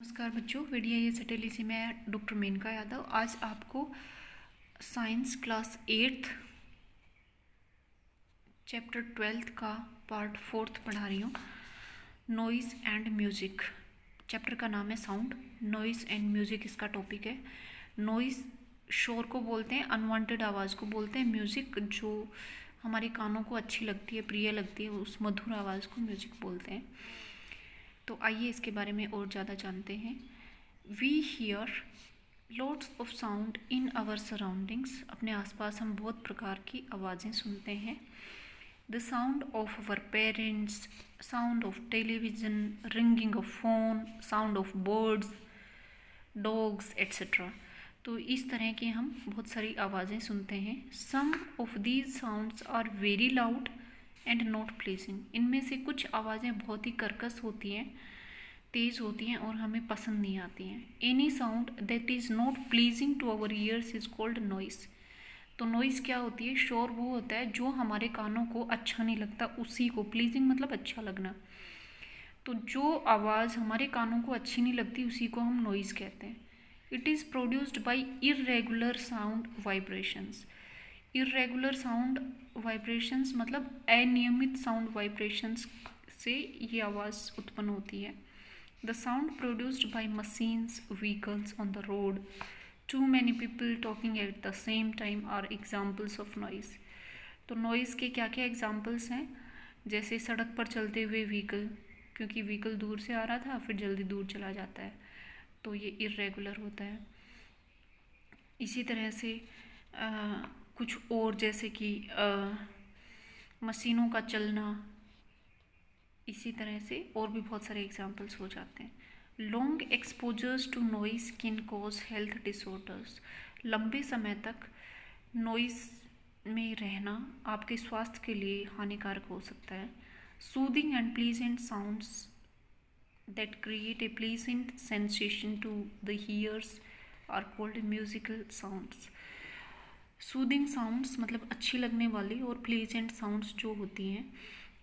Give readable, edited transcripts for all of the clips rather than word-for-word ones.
नमस्कार बच्चों, वीडियो सटेली से मैं डॉक्टर मेनका यादव आज आपको science class 8th chapter 12th का पार्ट 4th पढ़ा रही हूँ। नॉइज़ एंड म्यूज़िक चैप्टर का नाम है साउंड। नॉइज़ एंड म्यूज़िक इसका टॉपिक है। नॉइज़ शोर को बोलते हैं, अनवांटेड आवाज़ को बोलते हैं। म्यूज़िक जो हमारे कानों को अच्छी लगती है, प्रिय लगती है, उस मधुर आवाज़ को म्यूज़िक बोलते हैं। तो आइए इसके बारे में और ज़्यादा जानते हैं। We hear lots of sound in our surroundings. अपने आसपास हम बहुत प्रकार की आवाज़ें सुनते हैं। The sound of our parents, sound of television, ringing of phone, sound of birds, dogs etcetera. तो इस तरह की हम बहुत सारी आवाज़ें सुनते हैं। Some of these sounds are very loud and not pleasing. इनमें से कुछ आवाज़ें बहुत ही कर्कश होती हैं, तेज़ होती हैं और हमें पसंद नहीं आती हैं। Any sound that is not pleasing to our ears is called noise. तो नॉइस क्या होती है? शोर वो होता है जो हमारे कानों को अच्छा नहीं लगता, उसी को प्लीजिंग मतलब अच्छा लगना। तो जो आवाज़ हमारे कानों को अच्छी नहीं लगती उसी को हम नॉइज़ कहते हैं। It is produced by irregular sound vibrations. Irregular sound vibrations मतलब अनियमित साउंड वाइब्रेशंस से ये आवाज़ उत्पन्न होती है। The sound produced by machines, vehicles on the road, too many people talking at the same time are examples of noise. तो noise के क्या क्या एग्जाम्पल्स हैं? जैसे सड़क पर चलते हुए व्हीकल, क्योंकि व्हीकल दूर से आ रहा था फिर जल्दी दूर चला जाता है, तो ये इरेगुलर होता है। इसी तरह से कुछ और जैसे कि मशीनों का चलना, इसी तरह से और भी बहुत सारे एग्जाम्पल्स हो जाते हैं। Long exposures to noise can cause health disorders. लंबे समय तक नॉइज़ में रहना आपके स्वास्थ्य के लिए हानिकारक हो सकता है। Soothing and pleasant sounds that create a pleasant sensation to the hears are called musical sounds. Soothing sounds मतलब अच्छी लगने वाली, और प्लीजेंट साउंड्स जो होती हैं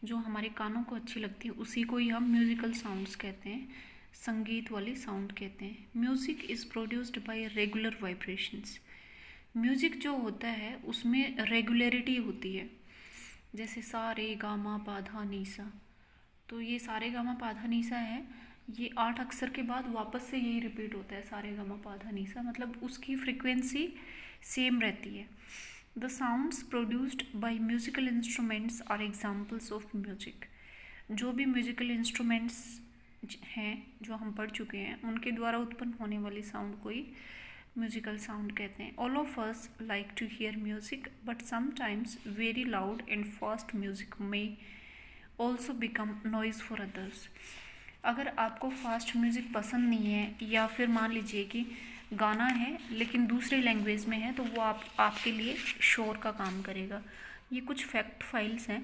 जो हमारे कानों को अच्छी लगती है उसी को ही हम म्यूज़िकल साउंड्स कहते हैं, संगीत वाली साउंड कहते हैं। Music is produced by regular vibrations. Music जो होता है उसमें रेगुलरिटी होती है, जैसे सा रे गा मा पा धा नी सा। तो ये सा रे गा मा पा धा नी सा है, ये 8 अक्षर के बाद वापस से यही रिपीट होता है, सा रे गा मा पा धा नी सा, मतलब उसकी फ्रिक्वेंसी सेम रहती है। The sounds produced by musical instruments are examples of music. जो भी म्यूजिकल इंस्ट्रूमेंट्स हैं जो हम पढ़ चुके हैं उनके द्वारा उत्पन्न होने वाली साउंड को ही म्यूजिकल साउंड कहते हैं। All of us like to hear music but sometimes very loud and fast music में also become noise for others. अगर आपको फास्ट म्यूज़िक पसंद नहीं है, या फिर मान लीजिए कि गाना है लेकिन दूसरे लैंग्वेज में है, तो वो आपके लिए शोर का काम करेगा। ये कुछ फैक्ट फाइल्स हैं।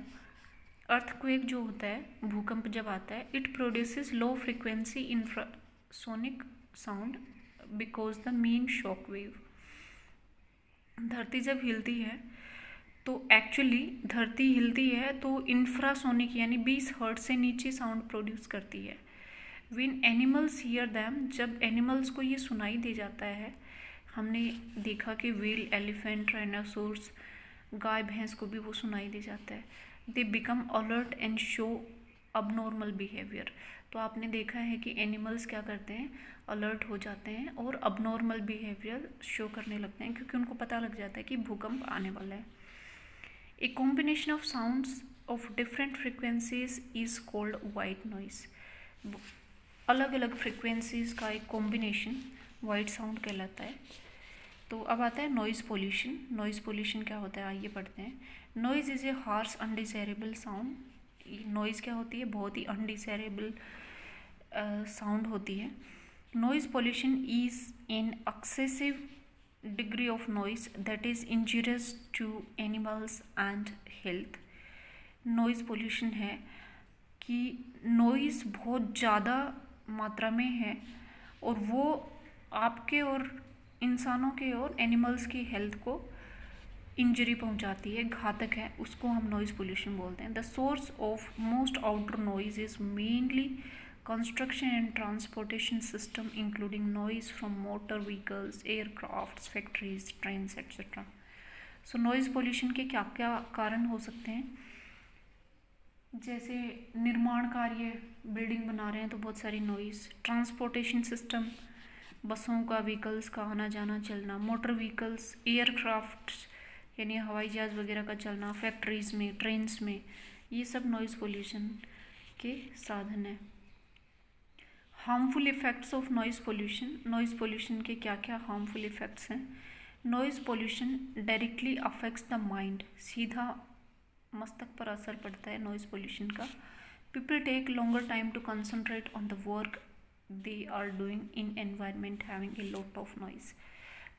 अर्थक्वेक जो होता है, भूकंप जब आता है, it produces low frequency infrasonic sound because the mean shock wave. धरती जब हिलती है तो एक्चुअली धरती हिलती है तो इंफ्रासोनिक यानी 20 हर्ट्ज से नीचे साउंड प्रोड्यूस करती है। विन एनिमल्स हियर दैम, जब एनिमल्स को ये सुनाई दे जाता है, हमने देखा कि व्हील, एलिफेंट, डायनासोर्स, गाय भैंस को भी वो सुनाई दे जाता है। They become alert and show abnormal behaviour. तो आपने देखा है कि एनिमल्स क्या करते हैं, अलर्ट हो जाते हैं और अबनॉर्मल बिहेवियर शो करने लगते हैं, क्योंकि उनको पता लग जाता है कि भूकंप आने वाला है। A combination of sounds of different frequencies is called white noise. अलग अलग फ्रिक्वेंसीज का एक कॉम्बिनेशन वाइट साउंड कहलाता है। तो अब आता है नॉइज़ पोल्यूशन। नॉइज़ पोल्यूशन क्या होता है, आइए पढ़ते हैं। Noise is a harsh undesirable sound. Noise क्या होती है? बहुत ही अनडिजायरेबल साउंड होती है। Noise pollution is an excessive degree of noise that is injurious to animals and health. Noise pollution है कि नॉइज़ बहुत ज़्यादा मात्रा में है और वो आपके और इंसानों के और एनिमल्स की हेल्थ को इंजरी पहुंचाती है, घातक है, उसको हम नॉइज़ पोल्यूशन बोलते हैं। The source of most outdoor noise is mainly construction and transportation system including noise from motor vehicles, aircrafts, factories, trains, etc. So noise pollution के क्या क्या कारण हो सकते हैं? जैसे निर्माण कार्य, बिल्डिंग बना रहे हैं तो बहुत सारी नॉइज़। ट्रांसपोर्टेशन सिस्टम, बसों का, व्हीकल्स का आना जाना चलना, मोटर व्हीकल्स, एयरक्राफ्ट्स यानी हवाई जहाज़ वगैरह का चलना, फैक्ट्रीज़ में, ट्रेन्स में, ये सब नॉइज़ पोल्यूशन के साधन हैं। Harmful effects of noise pollution. Noise pollution के क्या क्या हार्मफुल इफ़ेक्ट्स हैं? Noise pollution directly affects the mind, सीधा मस्तिष्क पर असर पड़ता है नॉइज़ पोल्यूशन का। People take longer time to concentrate on the work they are doing in environment having a lot of noise.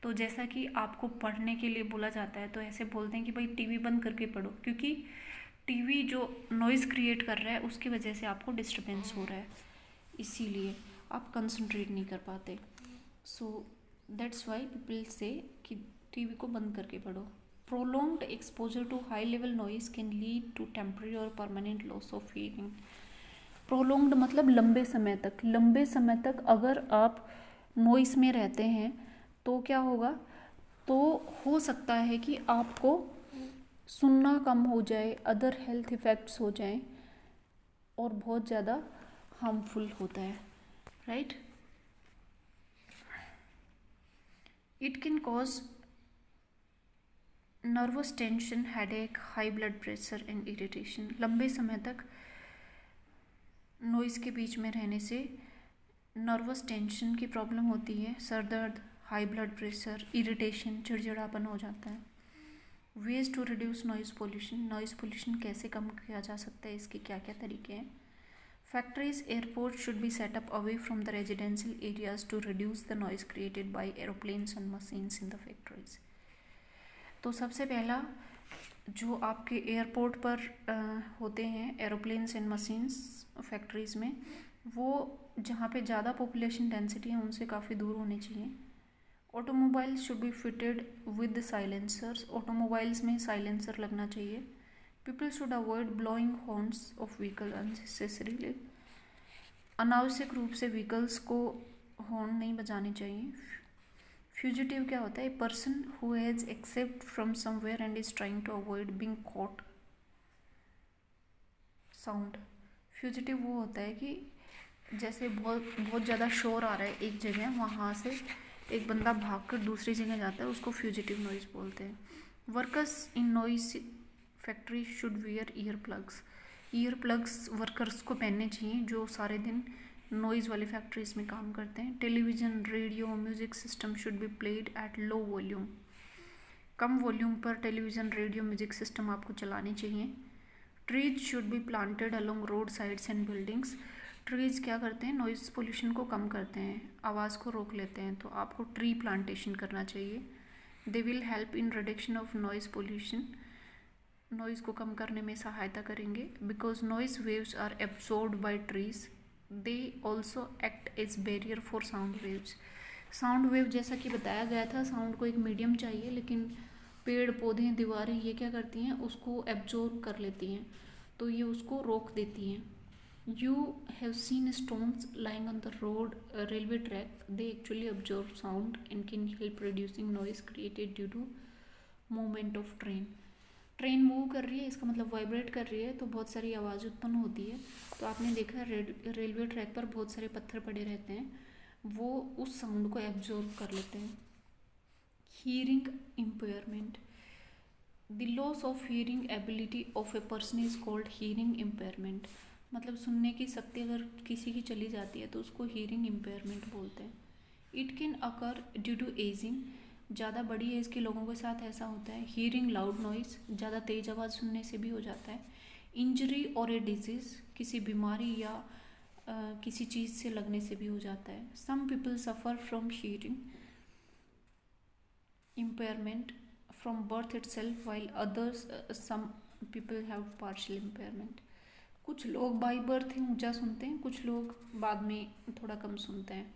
तो जैसा कि आपको पढ़ने के लिए बोला जाता है तो ऐसे बोलते हैं कि भाई टीवी बंद करके पढ़ो, क्योंकि टीवी जो नॉइज़ क्रिएट कर रहा है उसकी वजह से आपको डिस्टर्बेंस हो रहा है, इसीलिए आप कंसंट्रेट नहीं कर पाते। सो दैट्स वाई पीपल से कि टीवी को बंद करके पढ़ो। Prolonged exposure to high level noise can lead to temporary और permanent loss of hearing. Prolonged मतलब लंबे समय तक। लंबे समय तक अगर आप नॉइज़ में रहते हैं तो क्या होगा? तो हो सकता है कि आपको सुनना कम हो जाए, अदर हेल्थ इफ़ेक्ट्स हो जाएं और बहुत ज़्यादा हार्मफुल होता है, right? It can cause nervous tension, headache, high blood pressure and irritation. लंबे समय तक नॉइज़ के बीच में रहने से नर्वस टेंशन की प्रॉब्लम होती है, सर दर्द, हाई ब्लड प्रेशर, इरिटेशन, चिड़चिड़ापन हो जाता है। Ways to reduce noise pollution. Noise pollution कैसे कम किया जा सकता है, इसके क्या क्या तरीके हैं? Factories, airport should be set up away from the residential areas to reduce the noise created by aeroplanes and machines in the factories. तो सबसे पहला जो आपके एयरपोर्ट पर होते हैं एरोप्लेन्स एंड मशीन्स फैक्ट्रीज़ में, वो जहाँ पे ज़्यादा पॉपुलेशन डेंसिटी है उनसे काफ़ी दूर होने चाहिए। Automobiles should be fitted with silencers. Automobiles में साइलेंसर लगना चाहिए। People should avoid blowing horns of vehicle unnecessarily. अनावश्यक रूप से व्हीकल्स को हॉर्न नहीं बजाने चाहिए। फ्यूजिटिव क्या होता है? A person who has except from somewhere and is trying to avoid being caught sound. Fugitive वो होता है कि जैसे बहुत बहुत ज़्यादा शोर आ रहा है एक जगह, वहाँ से एक बंदा भागकर दूसरी जगह जाता है, उसको फ्यूजिटिव नॉइज़ बोलते हैं। Workers in noise factory should wear ear plugs. Ear plugs workers को पहनने चाहिए जो सारे दिन नॉइज़ वाली फैक्ट्रीज़ में काम करते हैं। Television, radio, music system should be played at low volume. Come volume पर टेलीविज़न, रेडियो, म्यूज़िक सिस्टम आपको चलाने चाहिए। Trees should be planted along road sides and buildings. Trees क्या करते हैं? नॉइज़ पोल्यूशन को कम करते हैं, आवाज़ को रोक लेते हैं, तो आपको ट्री प्लांटेशन करना चाहिए। They will help in reduction of noise pollution. Noise को कम करने में सहायता करेंगे। Because noise waves are absorbed by trees, they also act as barrier for sound waves. Sound wave जैसा कि बताया गया था, साउंड को एक मीडियम चाहिए, लेकिन पेड़ पौधे, दीवारें ये क्या करती हैं? उसको एब्जॉर्ब कर लेती हैं, तो ये उसको रोक देती हैं। You have seen stones lying on the road, railway track. They actually absorb sound and can help reducing noise created due to movement of train. Train move कर रही है, इसका मतलब वाइब्रेट कर रही है, तो बहुत सारी आवाज़ उत्पन्न होती है। तो आपने देखा रेलवे ट्रैक पर बहुत सारे पत्थर पड़े रहते हैं, वो उस साउंड को एब्जॉर्ब कर लेते हैं। Hearing impairment. The loss of hearing ability of a person is called hearing impairment. मतलब सुनने की शक्ति अगर किसी की चली जाती है तो उसको हीयरिंग इम्पेयरमेंट बोलते हैं। It can occur due to ageing. ज़्यादा बड़ी एज के लोगों के साथ ऐसा होता है। हीयरिंग लाउड नॉइज़, ज़्यादा तेज़ आवाज़ सुनने से भी हो जाता है। इंजरी और ए डिजीज़, किसी बीमारी या किसी चीज़ से लगने से भी हो जाता है। Some people suffer from hearing impairment from birth itself, while others some people have partial impairment. कुछ लोग बाई बर्थ ही ऊंचा सुनते हैं, कुछ लोग बाद में थोड़ा कम सुनते हैं।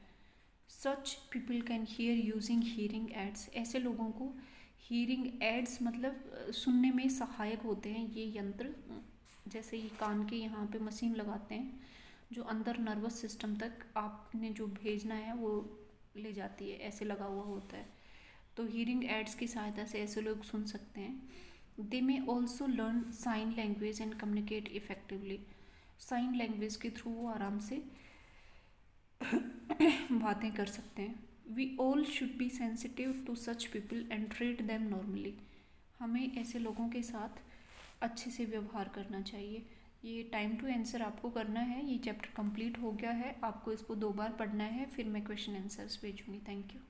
Such people can hear using hearing aids. ऐसे लोगों को हीयरिंग एड्स मतलब सुनने में सहायक होते हैं ये यंत्र। जैसे ये कान के यहाँ पे मशीन लगाते हैं जो अंदर नर्वस सिस्टम तक आपने जो भेजना है वो ले जाती है, ऐसे लगा हुआ होता है। तो हीयरिंग एड्स की सहायता से ऐसे लोग सुन सकते हैं। They may also learn sign language and communicate effectively. Sign language के थ्रू वो आराम से बातें कर सकते हैं। We all should be sensitive to such people and treat them normally. हमें ऐसे लोगों के साथ अच्छे से व्यवहार करना चाहिए। ये टाइम टू आंसर आपको करना है। ये चैप्टर कंप्लीट हो गया है, आपको इसको 2 बार पढ़ना है, फिर मैं क्वेश्चन आंसर्स भेजूँगी। Thank you.